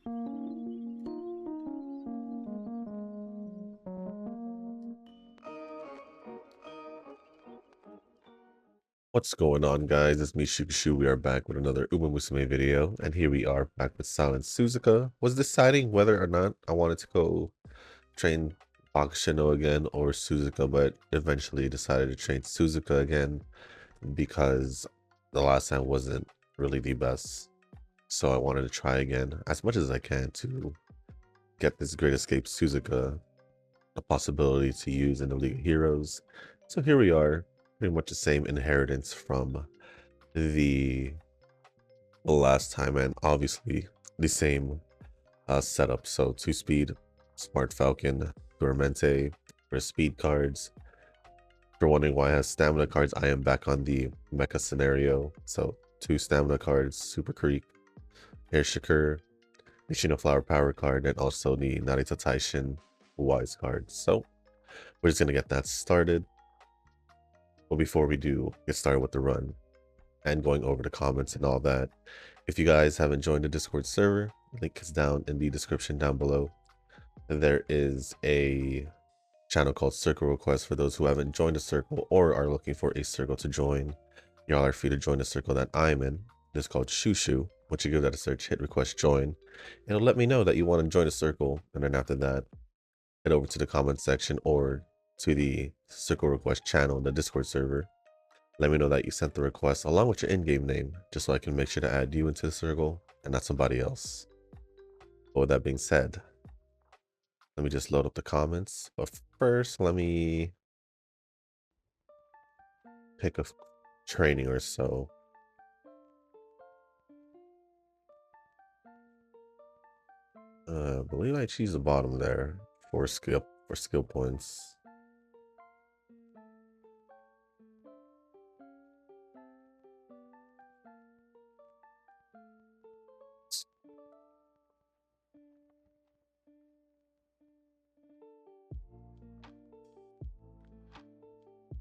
What's going on, guys? It's me, Shukashu. We are back with another Umamusume video, and here we are back with Silence Suzuka. Was deciding whether or not I wanted to go train Bakushino again or Suzuka, but eventually decided to train Suzuka again because the last time wasn't really the best. So I wanted to try again as much as I can to get this Great Escape Suzuka a possibility to use in the League of Heroes. So here we are. Pretty much the same inheritance from the last time, and obviously the same setup. So 2-speed, Smart Falcon, Dormente for speed cards. If you're wondering why I have stamina cards, I am back on the Mecha scenario. So 2 stamina cards, Super Creek, Air Shakur, the Shino Flower Power card, and also the Narita Taishin Wise card. So we're just gonna get that started. But before we do get started with the run and going over the comments and all that, if you guys haven't joined the Discord server, link is down in the description down below. There is a channel called Circle Request for those who haven't joined a circle or are looking for a circle to join. Y'all are free to join the circle that I'm in. It's called Shushu. Once you give that a search, hit request join. It'll let me know that you want to join a circle, and then after that, head over to the comment section or to the Circle Request channel in the Discord server. Let me know that you sent the request along with your in-game name, just so I can make sure to add you into the circle and not somebody else. But with that being said, let me just load up the comments. But first, let me pick a training or so. I believe I choose the bottom there for skill points.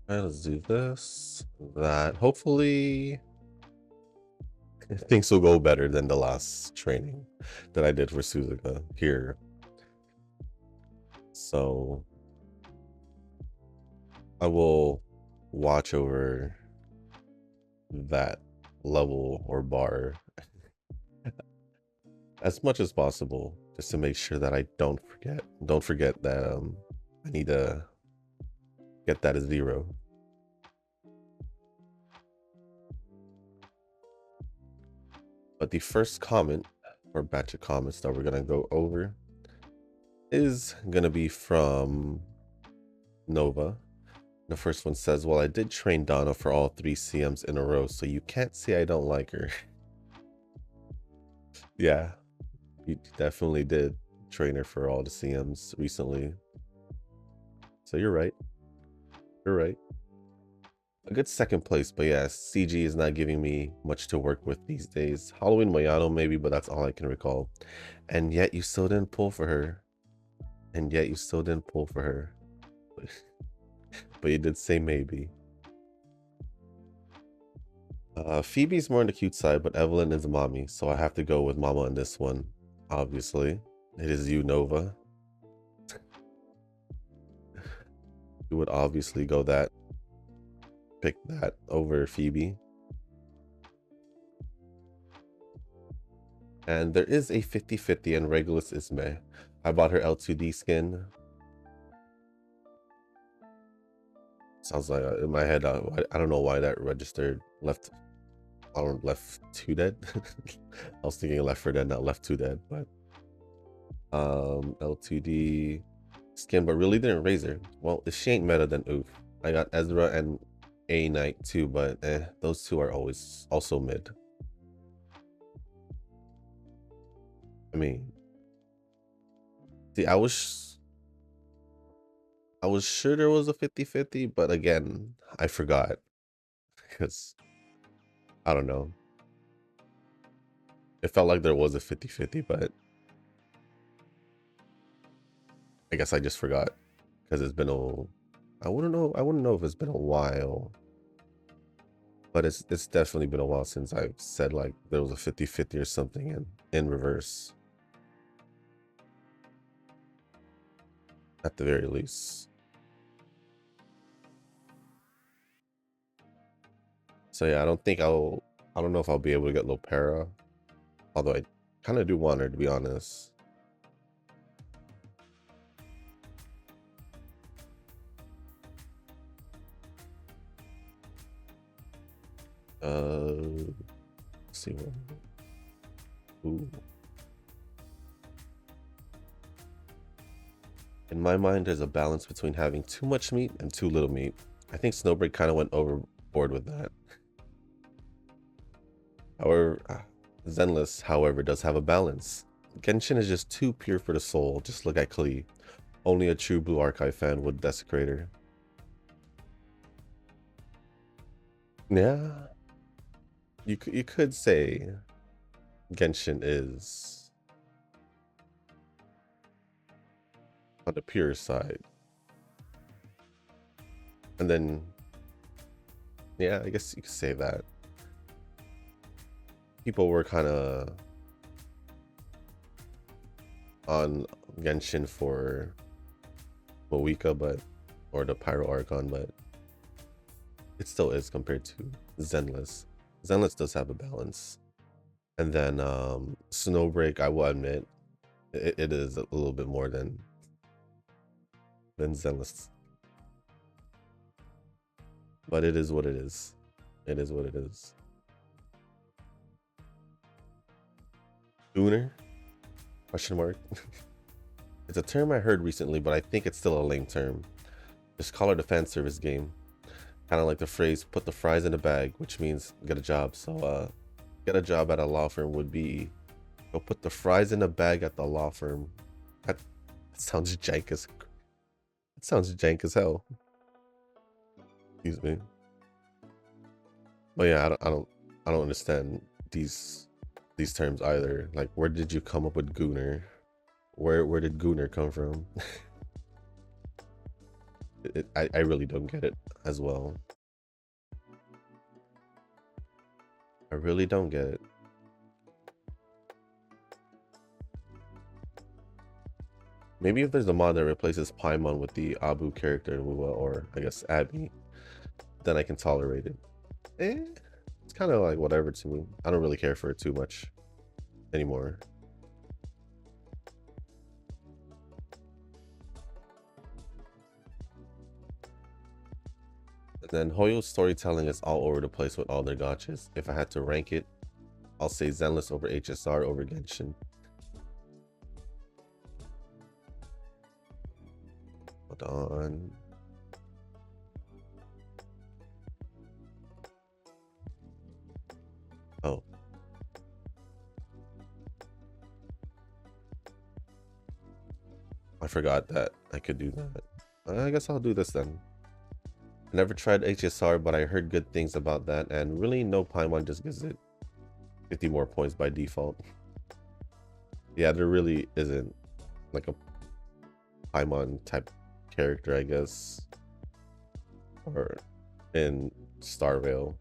Alright, let's do this. That hopefully things will go better than the last training that I did for Suzuka here. So I will watch over that level or bar as much as possible, just to make sure that I don't forget that I need to get that as 0. But the first comment or batch of comments that we're gonna go over is gonna be from Nova. The first one says, well, I did train Donna for all 3 CMs in a row, so you can't say I don't like her. Yeah, you definitely did train her for all the CMs recently. So you're right. You're right. A good second place, but yeah, CG is not giving me much to work with these days. Halloween Mayano maybe, but that's all I can recall. And yet you still didn't pull for her. And yet you still didn't pull for her. But you did say maybe. Phoebe's more on the cute side, but Evelyn is a mommy, so I have to go with Mama on this one. Obviously, it is you, Nova. You would obviously go pick that over Phoebe. And there is a 50-50 and Regulus Isme. I bought her L2D skin. Sounds like in my head, I don't know why that registered left 2 dead. I was thinking Left 4 Dead, not Left 2 Dead, but L2D skin, but really didn't raise her. Well, if she ain't meta, then oof. I got Ezra and A Knight too, but those two are always also mid. I mean, see, I was sure there was a 50-50, but again, I forgot because I don't know. It felt like there was a 50-50, but I guess I just forgot because it's been I wouldn't know if it's been a while, but it's definitely been a while since I've said like there was a 50-50 or something in reverse. at the very least. So yeah, I don't know if I'll be able to get Lopera, although I kind of do want her, to be honest. Let's see what. Ooh. In my mind, there's a balance between having too much meat and too little meat. I think Snowbreak kind of went overboard with that. However, Zenless, however, does have a balance. Genshin is just too pure for the soul. Just look at Klee. Only a true Blue Archive fan would desecrate her. Yeah, you could say Genshin is on the pure side. And then, yeah, I guess you could say that. People were kind of on Genshin for Moika, or the Pyro Archon, but it still is compared to Zenless. Zenless does have a balance. And then Snowbreak, I will admit, it is a little bit more than Zenless. But it is what it is. It is what it is. Gooner? Question mark. It's a term I heard recently, but I think it's still a lame term. Just call it a fan service game. Kind of like the phrase, put the fries in a bag, which means get a job. So get a job at a law firm would be, go put the fries in a bag at the law firm. That sounds jank as, that sounds jank as hell. Excuse me. But yeah, I don't understand these terms either. Like, where did you come up with Gooner? Where did Gooner come from? I really don't get it as well. I really don't get it. Maybe if there's a mod that replaces Paimon with the Abu character in WoW, or I guess Abby, then I can tolerate it. It's kind of like whatever to me. I don't really care for it too much anymore. And then Hoyo's storytelling is all over the place with all their gotchas. If I had to rank it, I'll say Zenless over HSR over Genshin. Hold on. Oh. I forgot that I could do that. I guess I'll do this then. I never tried HSR, but I heard good things about that, and really no Paimon just gives it 50 more points by default. Yeah, there really isn't like a Paimon type character, I guess, or in Starvale.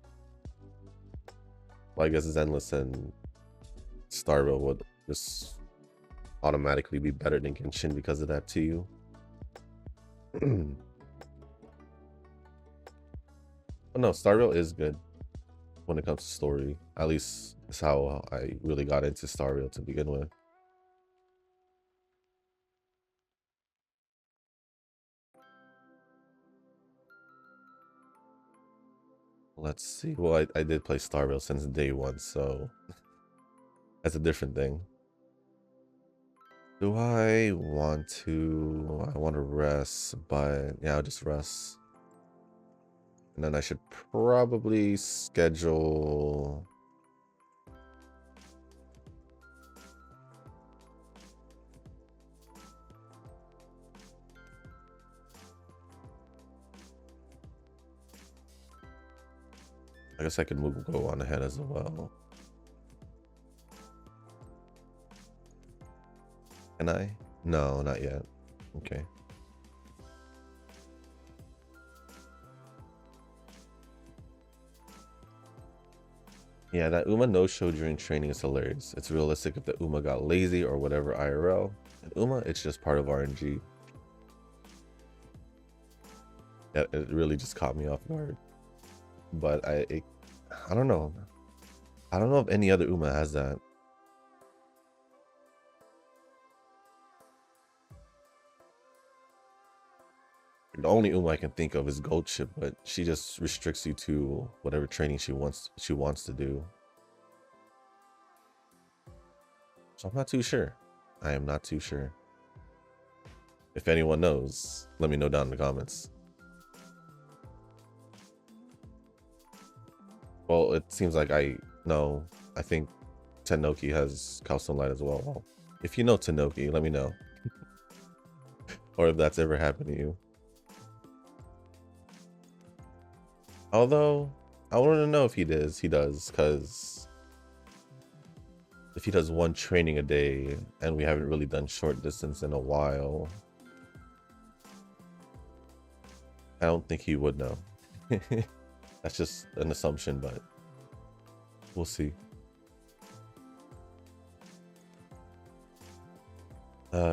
Well, I guess Zenless and Starvale would just automatically be better than Genshin because of that too. But no, Starvale is good when it comes to story. At least that's how I really got into Starvale to begin with. Let's see. Well, I did play Starvale since day one, so that's a different thing. Do I want to? I want to rest, but yeah, I'll just rest. And then I should probably schedule. I guess I could go on ahead as well. Can I? No, not yet. Okay. Yeah, that Uma no-show during training is hilarious. It's realistic if the Uma got lazy or whatever IRL. And Uma, it's just part of RNG. It really just caught me off guard. But I don't know. I don't know if any other Uma has that. The only Uma I can think of is Gold Ship, but she just restricts you to whatever training she wants to do. So I'm not too sure. I am not too sure. If anyone knows, let me know down in the comments. Well, it seems like I know. I think Tenoki has Calcium Light as well. Well, if you know Tenoki, let me know. Or if that's ever happened to you. Although, I want to know if he does, because if he does one training a day, and we haven't really done short distance in a while, I don't think he would know. That's just an assumption, but we'll see.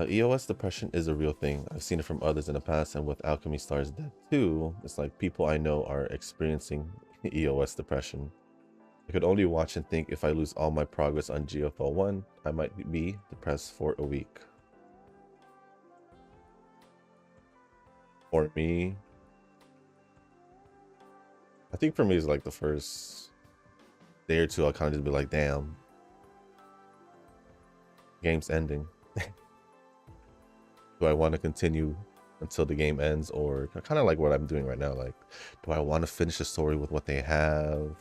EOS depression is a real thing. I've seen it from others in the past, and with Alchemy Stars Dead too, it's like people I know are experiencing EOS depression. I could only watch and think if I lose all my progress on GFL 1, I might be depressed for a week. For me, I think for me it's like the first day or two, I'll kind of just be like, damn, game's ending. Do I want to continue until the game ends, or kind of like what I'm doing right now? Like, do I want to finish the story with what they have,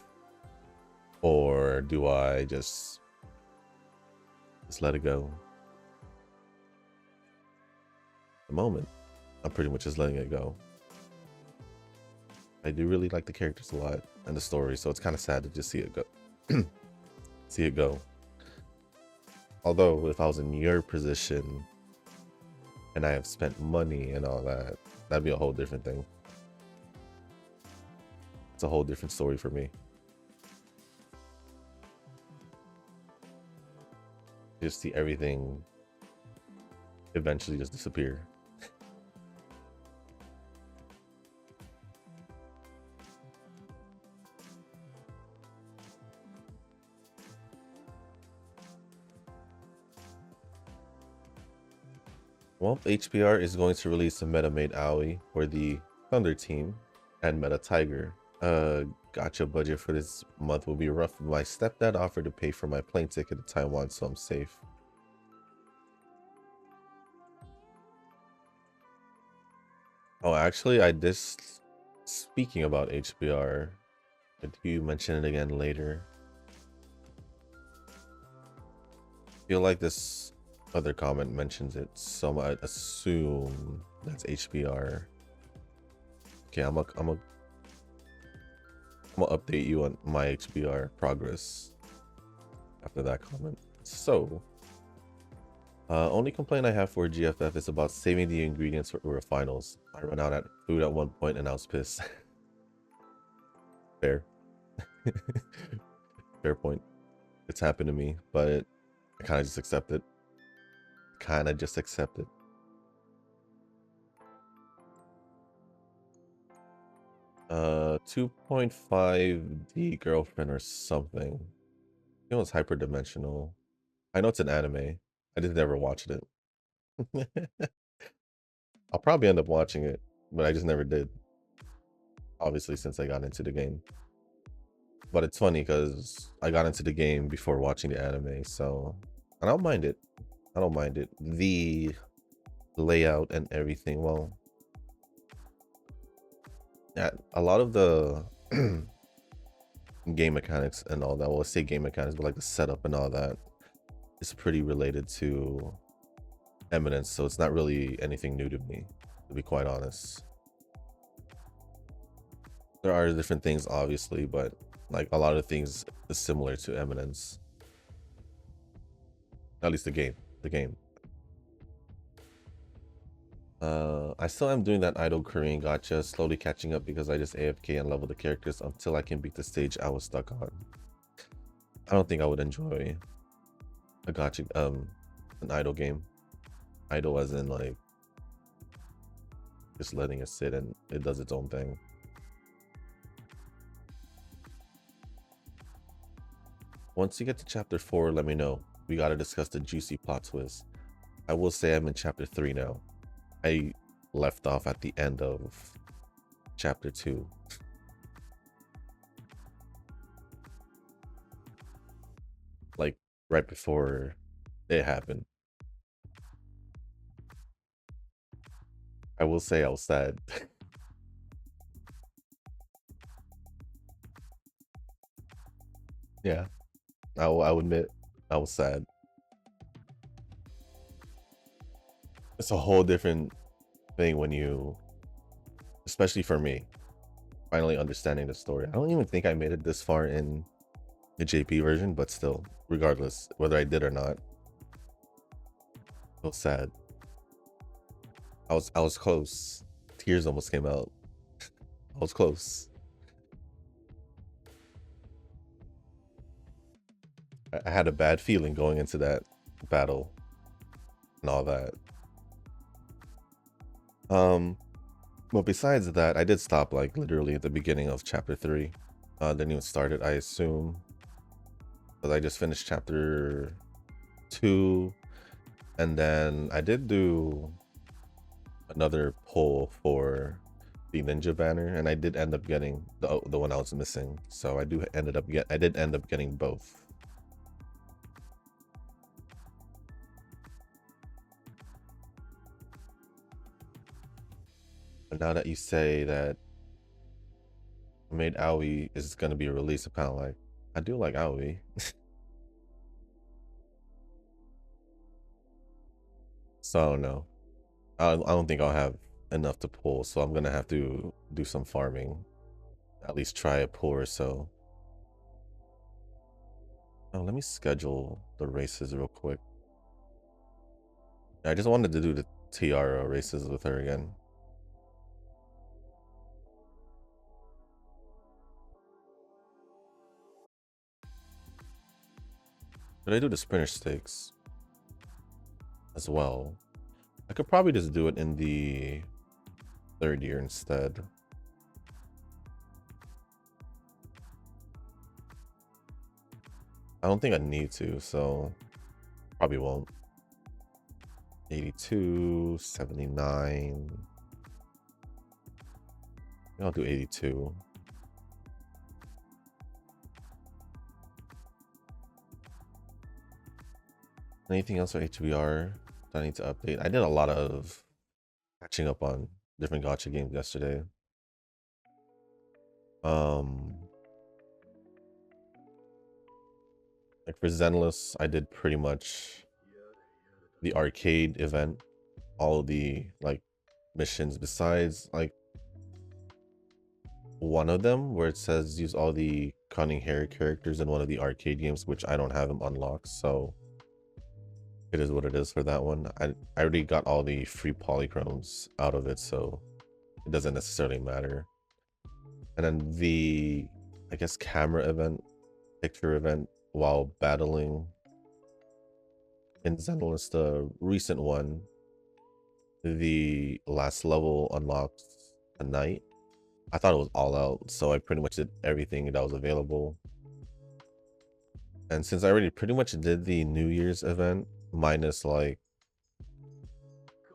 or do I just let it go? At the moment, I'm pretty much just letting it go. I do really like the characters a lot and the story, so it's kind of sad to just see it go. See it go. Although, if I was in your position and I have spent money and all that, that'd be a whole different thing. It's a whole different story for me. Just see everything eventually just disappear. Well, HPR is going to release a Meta Maid Aoi for the Thunder team and Meta Tiger. Gotcha budget for this month will be rough. My stepdad offered to pay for my plane ticket to Taiwan, so I'm safe. Oh, actually, speaking about HBR, could you mention it again later? I feel like this other comment mentions it, so I assume that's HBR. Okay, I'm gonna update you on my HBR progress after that comment. So, only complaint I have for GFF is about saving the ingredients for finals. I ran out of food at one point and I was pissed. Fair. Fair point. It's happened to me, but I kind of just accept it. 2.5D girlfriend or something. It was hyperdimensional. I know it's an anime. I just never watched it. I'll probably end up watching it, but I just never did. Obviously, since I got into the game. But it's funny because I got into the game before watching the anime, so I don't mind it. I don't mind it. The layout and everything, well, yeah, a lot of the game mechanics and all that, well, let's say game mechanics, but like the setup and all that is pretty related to Eminence, so it's not really anything new to me, to be quite honest. There are different things, obviously, but like a lot of things is similar to Eminence. At least the game. I still am doing that idle Korean gacha, slowly catching up because I just AFK and level the characters until I can beat the stage I was stuck on. I don't think I would enjoy a gacha, an idle game. Idle as in like just letting it sit and it does its own thing. Once you get to chapter 4, let me know. We gotta discuss the juicy plot twist. I will say I'm in chapter 3 now. I left off at the end of chapter 2. Like right before it happened. I will say I was sad. Yeah, I'll admit I was sad. It's a whole different thing when you, especially for me, finally understanding the story. I don't even think I made it this far in the JP version, but still, regardless, whether I did or not, it was sad. I was close. Tears almost came out. I was close. I had a bad feeling going into that battle and all that. Well, besides that, I did stop like literally at the beginning of chapter 3. Didn't even start it, I assume, because I just finished chapter 2, and then I did do another poll for the ninja banner, and I did end up getting the one I was missing. So I did end up getting both. But now that you say that Maid Aoi is going to be released, I'm kind of like, I do like Aoi. So I don't know. I don't think I'll have enough to pull, so I'm gonna have to do some farming. At least try a pull or so. Oh, let me schedule the races real quick. I just wanted to do the Tiara races with her again. But I do the sprinter stakes as well. I could probably just do it in the 3rd year instead. I don't think I need to, so probably won't. 82, 79. I'll do 82. Anything else for HBR that I need to update? I did a lot of catching up on different gacha games yesterday. Like for Zenless, I did pretty much the arcade event, all of the like missions besides like one of them where it says use all the cunning hair characters in one of the arcade games, which I don't have them unlocked, so it is what it is for that one. I already got all the free polychromes out of it, so it doesn't necessarily matter. And then the, I guess, camera event, picture event while battling in Zenless, the recent one, the last level unlocked tonight. I thought it was all out, so I pretty much did everything that was available. And since I already pretty much did the New Year's event, minus like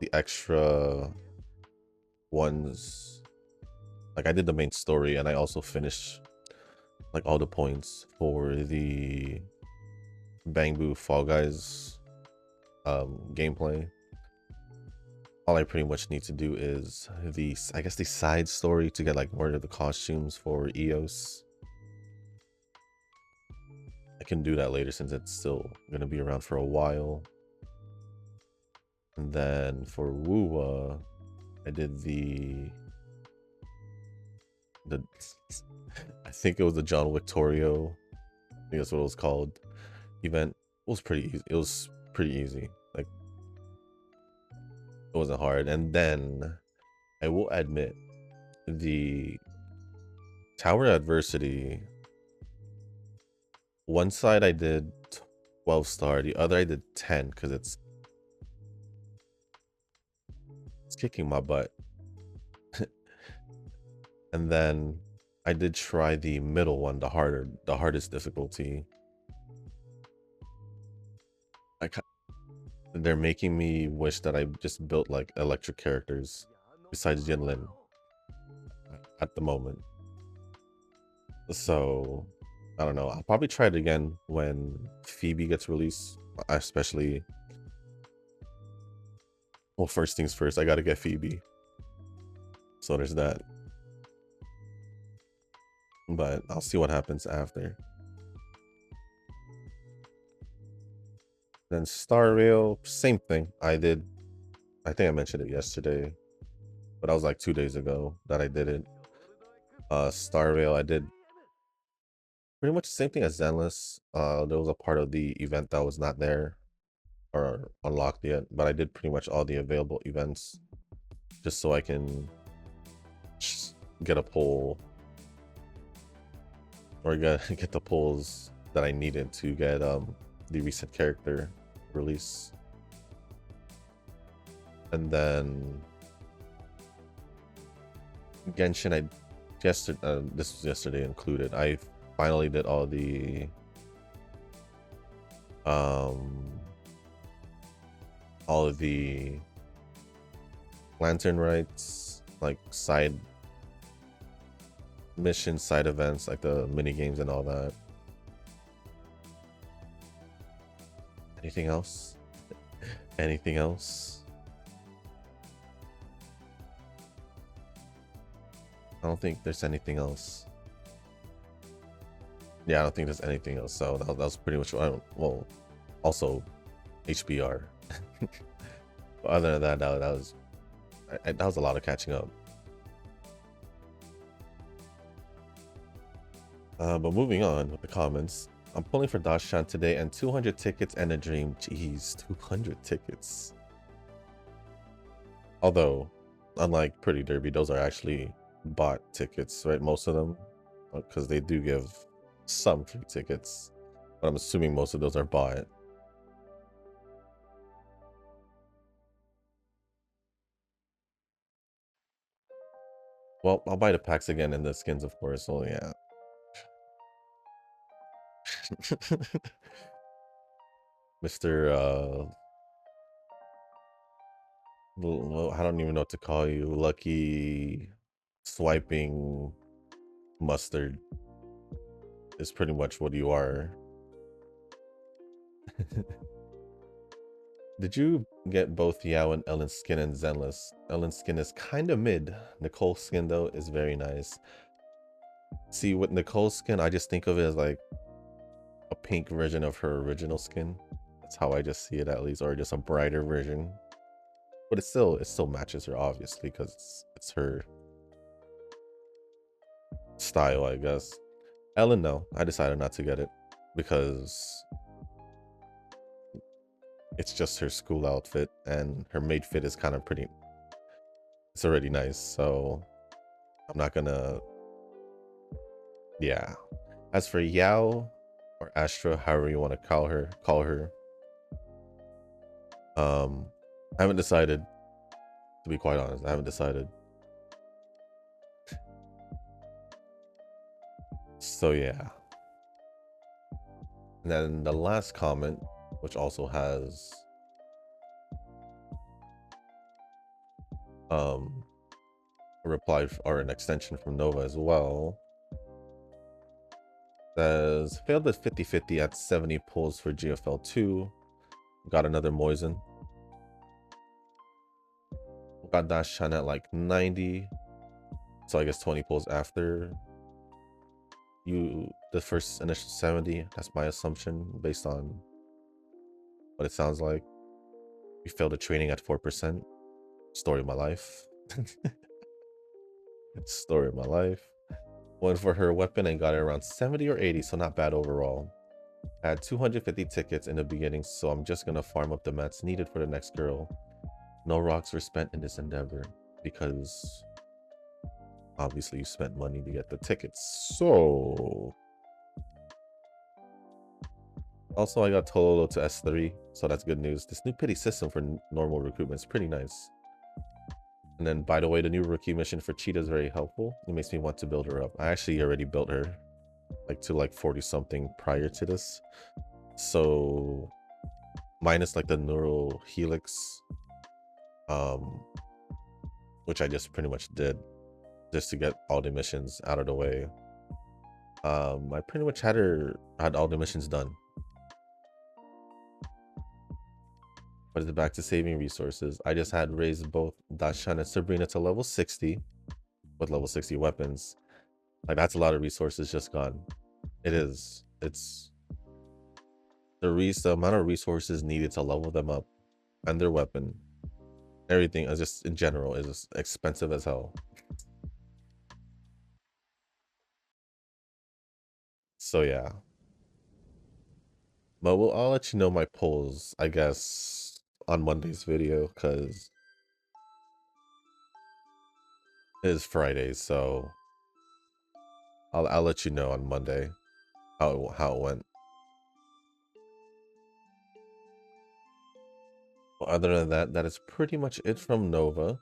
the extra ones, like I did the main story and I also finished like all the points for the Bang Boo Fall Guys gameplay. All I pretty much need to do is the, I guess, the side story to get like more of the costumes for EOS. I can do that later since it's still going to be around for a while. And then for Wuwa, I did the I think it was the John Victorio, I think that's what it was called, event. It was pretty easy. It was pretty easy. Like, it wasn't hard. And then I will admit, the Tower Adversity, one side I did 12 star, the other I did 10 because it's kicking my butt. And then I did try the middle one, the hardest difficulty. They're making me wish that I just built like electric characters besides Jinlin at the moment. So I don't know. I'll probably try it again when Phoebe gets released, especially. Well, first things first, I gotta get Phoebe. So there's that. But I'll see what happens after. Then Star Rail, same thing. I think I mentioned it yesterday, but that was like 2 days ago that I did it. Star Rail, I did pretty much the same thing as Zenless. There was a part of the event that was not there or unlocked yet, but I did pretty much all the available events just so I can get a pull or get the pulls that I needed to get the recent character release. And then Genshin, this was yesterday included. I finally did all the all of the lantern rights, like side missions, side events, like the mini games and all that. Anything else? Anything else? I don't think there's anything else. Yeah, I don't think there's anything else. So that was pretty much what well, also HBR. But other than that, that was a lot of catching up. But moving on with the comments, I'm pulling for Dashan today and 200 tickets and a dream. Jeez, 200 tickets. Although, unlike Pretty Derby, those are actually bought tickets, right? Most of them, because they do give some free tickets, but I'm assuming most of those are bought. Well, I'll buy the packs again and the skins, of course. So yeah. Mr. I don't even know what to call you. Lucky swiping mustard is pretty much what you are. Did you get both Yao and Ellen's skin and Zenless? Ellen's skin is kind of mid. Nicole's skin, though, is very nice. See, with Nicole's skin, I just think of it as like a pink version of her original skin. That's how I just see it, at least, or just a brighter version. But it still matches her, obviously, because it's her style, I guess. Ellen, no, I decided not to get it because it's just her school outfit, and her maid fit is kind of pretty. It's already nice, so I'm not gonna. Yeah. As for Yao or Astra, however you want to call her, I haven't decided. To be quite honest, I haven't decided. So yeah. And then the last comment, which also has a reply or an extension from Nova as well, says failed at 50-50 at 70 pulls for GFL 2. Got another Moisen. Got Dashan at like 90. So I guess 20 pulls after you, the first initial 70. That's my assumption based on what it sounds like. We failed at training at 4%. Story of my life. Story of my life. Went for her weapon and got it around 70 or 80, so not bad overall. I had 250 tickets in the beginning, so I'm just gonna farm up the mats needed for the next girl. No rocks were spent in this endeavor because obviously you spent money to get the tickets. So also I got Tololo to S3, so that's good news. This new pity system for normal recruitment is pretty nice. And then, by the way, the new rookie mission for Cheetah is very helpful. It makes me want to build her up. I actually already built her like to like 40 something prior to this. So minus like the neural helix, which I just pretty much did just to get all the missions out of the way. I pretty much had all the missions done. But it's back to saving resources. I just had raised both Dashan and Sabrina to level 60 with level 60 weapons. Like, that's a lot of resources just gone. It is. It's the amount of resources needed to level them up and their weapon. Everything is just in general is just expensive as hell. So yeah. But I'll let you know my polls, I guess, on Monday's video, because it is Friday, so I'll let you know on Monday how it went. Well, other than that, that is pretty much it from Nova.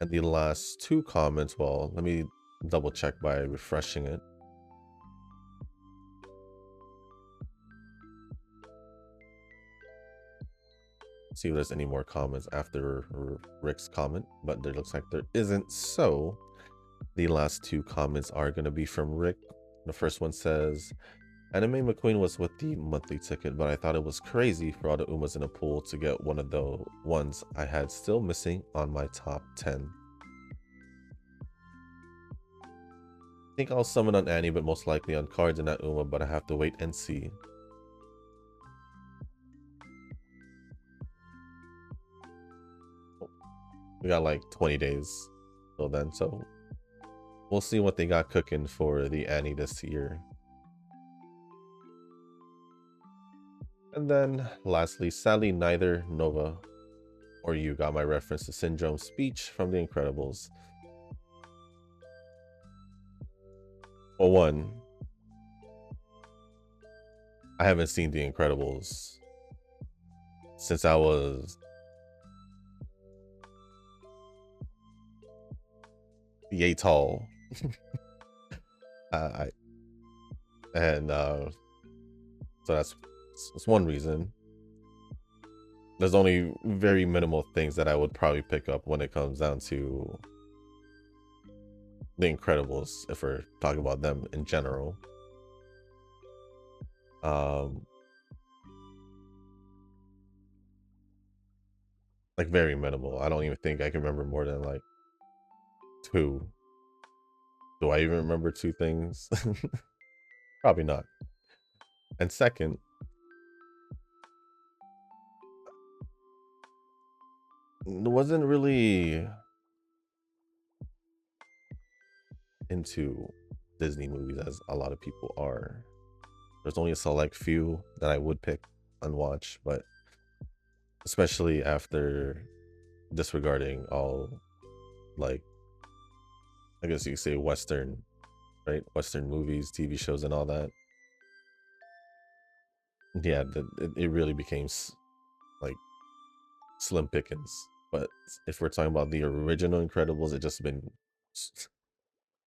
And the last two comments, well, let me double check by refreshing it. See if there's any more comments after Rick's comment, but there looks like there isn't. So the last two comments are going to be from Rick. The first one says, Anime McQueen was with the monthly ticket, but I thought it was crazy for all the Umas in a pool to get one of the ones I had still missing on my top 10. I think I'll summon on Annie, but most likely on cards and not Uma, but I have to wait and see. We got like 20 days till then, so we'll see what they got cooking for the Annie this year. And then lastly, sadly, neither Nova or you got my reference to Syndrome's speech from The Incredibles. Well, one, I haven't seen The Incredibles since I was yay tall. So that's one reason. There's only very minimal things that I would probably pick up when it comes down to The Incredibles, if we're talking about them in general. Like very minimal. I don't even think I can remember more than like two. Do I even remember two things? Probably not. And second, wasn't really into Disney movies as a lot of people are. There's only a select few that I would pick and watch, but especially after disregarding all, like, I guess you could say Western, right? Western movies, TV shows, and all that. Yeah, it really became like slim pickings. But if we're talking about the original Incredibles, it just been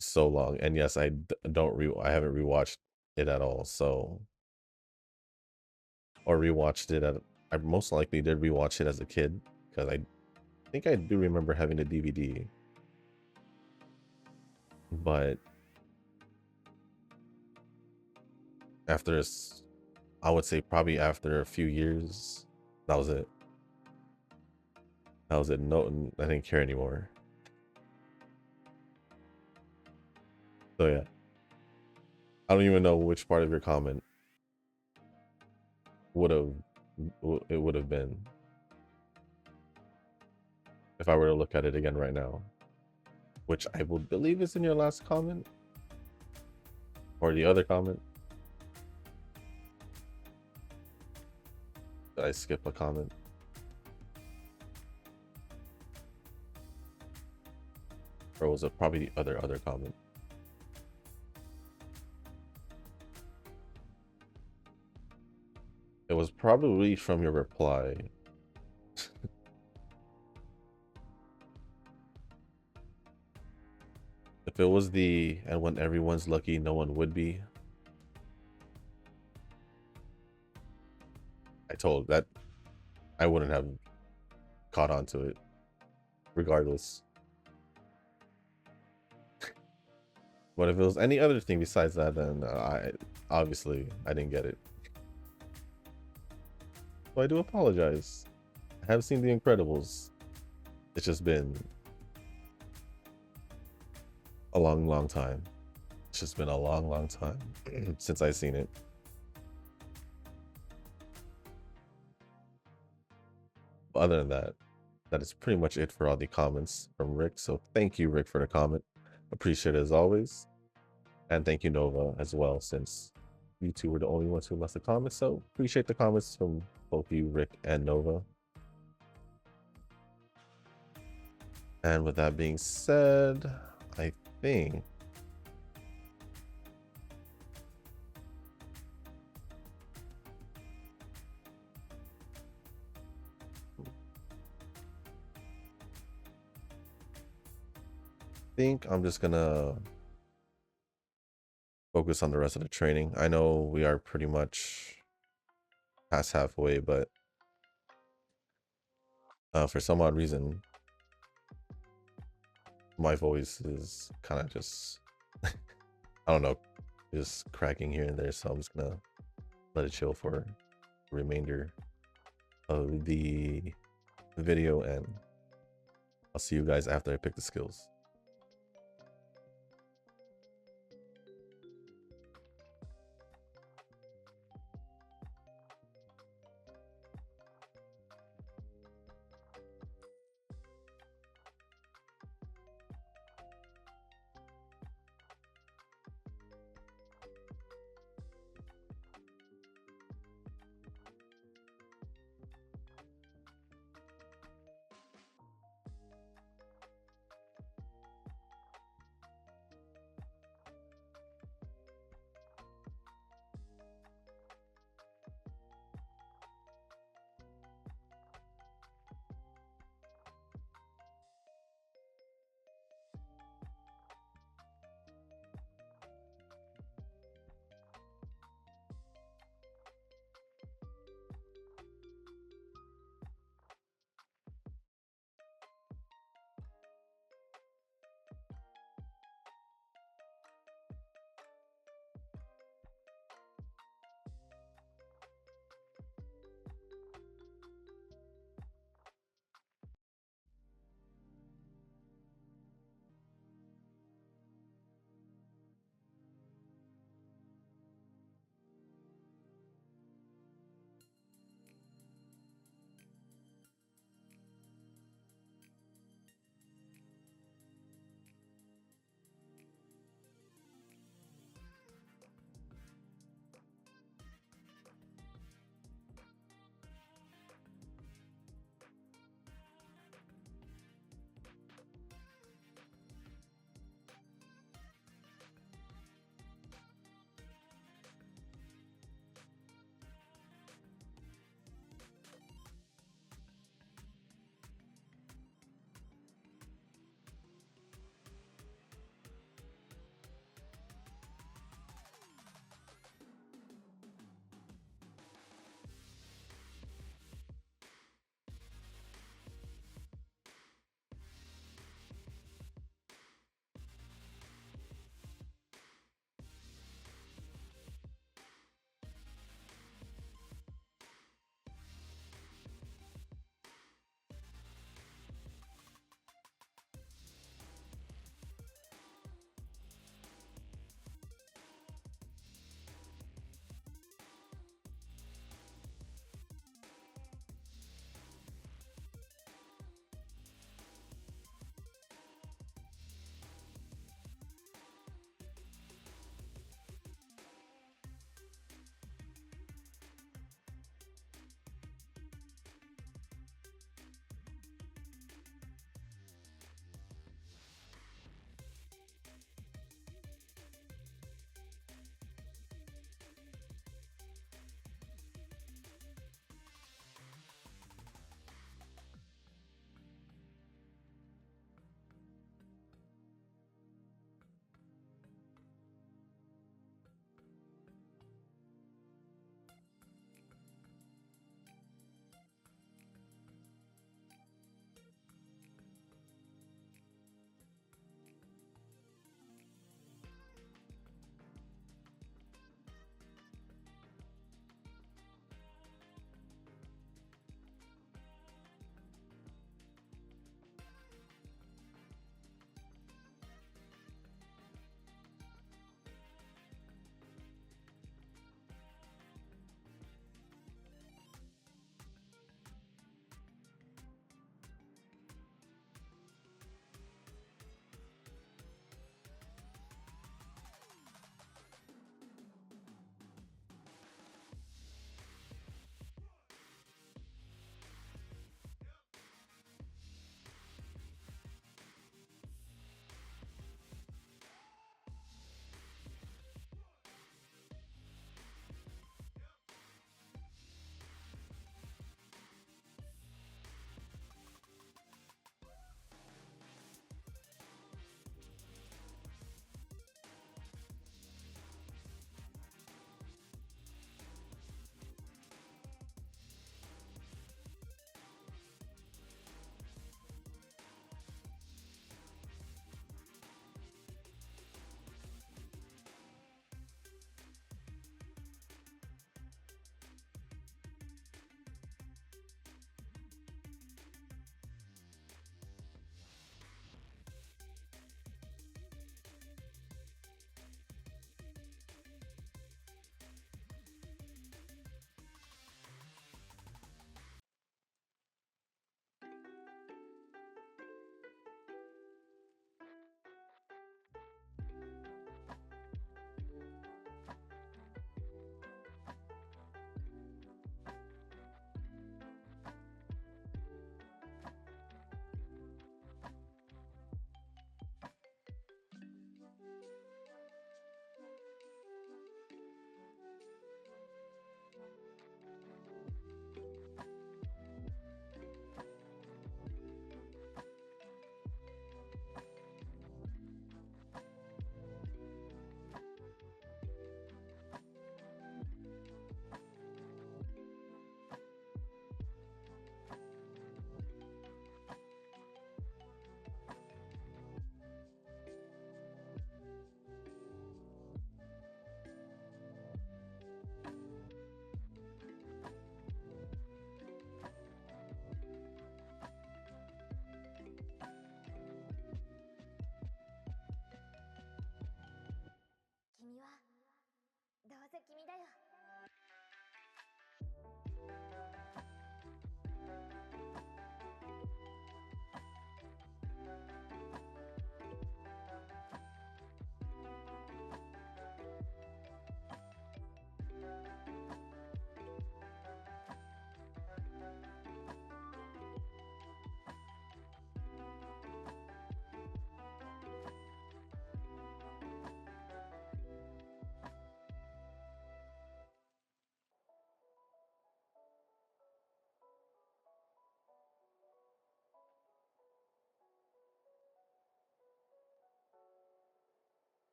so long. And yes, I haven't rewatched it at all. So, or rewatched it I most likely did rewatch it as a kid, because I think I do remember having the DVD. But after I would say probably after a few years, that was it. That was it. No, I didn't care anymore. So yeah, I don't even know which part of your comment would have been if I were to look at it again right now, which I would believe is in your last comment or the other comment. Did I skip a comment? Or was it probably the other comment? It was probably from your reply. If it was the and when everyone's lucky, no one would be. I told that I wouldn't have caught on to it regardless. But if it was any other thing besides that, then I didn't get it. So I do apologize. I have seen The Incredibles. It's just been a long time. It's just been a long time since I've seen it. But other than that, that is pretty much it for all the comments from Rick. So thank you, Rick, for the comment. Appreciate it as always. And thank you, Nova, as well, since you two were the only ones who left the comments. So appreciate the comments from both you, Rick and Nova. And with that being said, I think I'm just gonna focus on the rest of the training. I know we are pretty much past halfway, but for some odd reason, my voice is kind of just, I don't know, just cracking here and there. So I'm just gonna let it chill for the remainder of the video, and I'll see you guys after I pick the skills.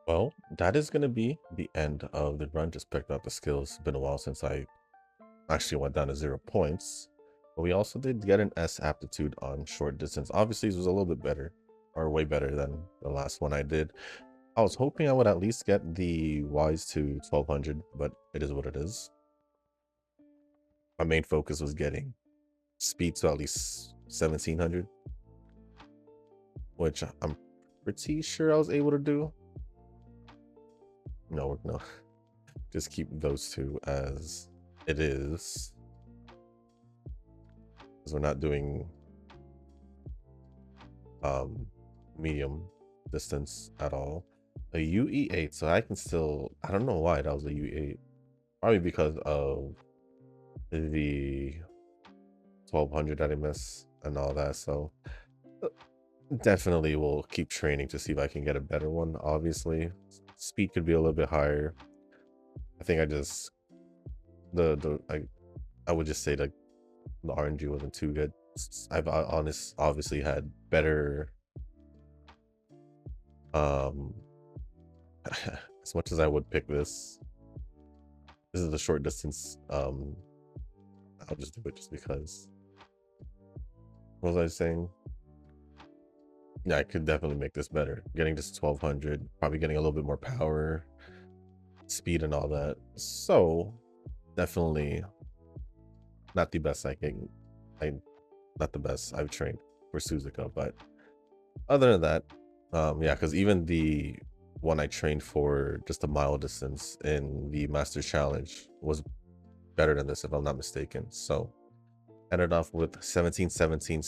Well, that is going to be the end of the run. Just picked up the skills. It's been a while since I actually went down to 0 points. But we also did get an S aptitude on short distance. Obviously, this was a little bit better, or way better than the last one I did. I was hoping I would at least get the Wise to 1200, but it is what it is. My main focus was getting speed to at least 1700, which I'm pretty sure I was able to do. No, just keep those two as it is, because we're not doing medium distance at all. A UE8, so I can still, I don't know why that was a UE8, probably because of the 1200 that I miss and all that. So definitely will keep training to see if I can get a better one. Obviously speed could be a little bit higher. I think I just I would just say that the RNG wasn't too good. I've obviously had better as much as I would pick this is the short distance. I'll just do it just because. What was I saying? Yeah, I could definitely make this better. Getting this 1200, probably getting a little bit more power, speed, and all that. So definitely not the best not the best I've trained for Suzuka, but other than that, yeah, because even the one I trained for just a mile distance in the Master Challenge was better than this, if I'm not mistaken. So ended off with 1717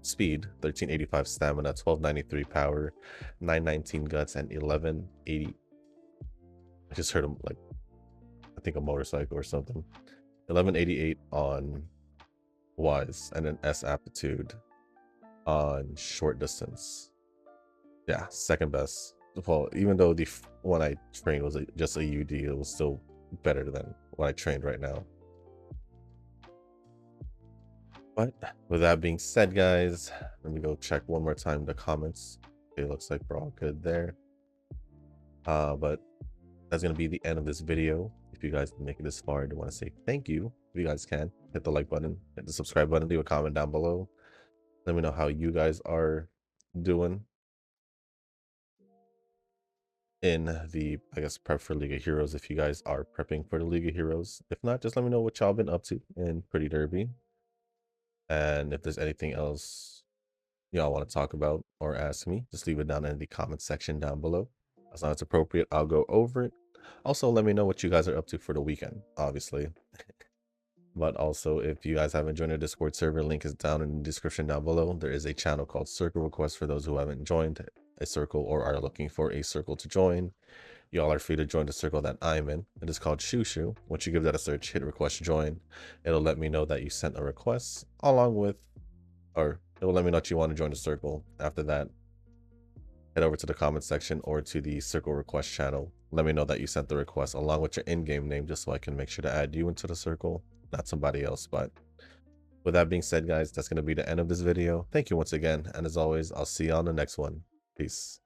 speed, 1385 stamina, 1293 power, 919 guts, and 1180. I just heard him like, I think a motorcycle or something. 1188 on Wise, and an S aptitude on short distance. Yeah, second best. Well, even though the one I trained was just a UD, it was still better than what I trained right now. But with that being said, guys, let me go check one more time the comments. Okay, looks like we're all good there. But that's gonna be the end of this video. If you guys make it this far, I do want to say thank you. If you guys can, hit the like button, hit the subscribe button, leave a comment down below. Let me know how you guys are doing in the, I guess, prep for League of Heroes, if you guys are prepping for the League of Heroes. If not, just let me know what y'all been up to in Pretty Derby. And if there's anything else y'all want to talk about or ask me, just leave it down in the comment section down below. As long as it's appropriate, I'll go over it. Also, let me know what you guys are up to for the weekend, obviously. But also, if you guys haven't joined our Discord server, link is down in the description down below. There is a channel called Circle Request for those who haven't joined a circle or are looking for a circle to join. Y'all are free to join the circle that I'm in. It is called Shushu. Once you give that a search, hit request join. It'll let me know that you sent a request, along with, or it will let me know that you want to join the circle. After that, head over to the comment section or to the circle request channel. Let me know that you sent the request along with your in-game name, just so I can make sure to add you into the circle, not somebody else. But with that being said, guys, that's going to be the end of this video. Thank you once again, and as always, I'll see you on the next one. Peace.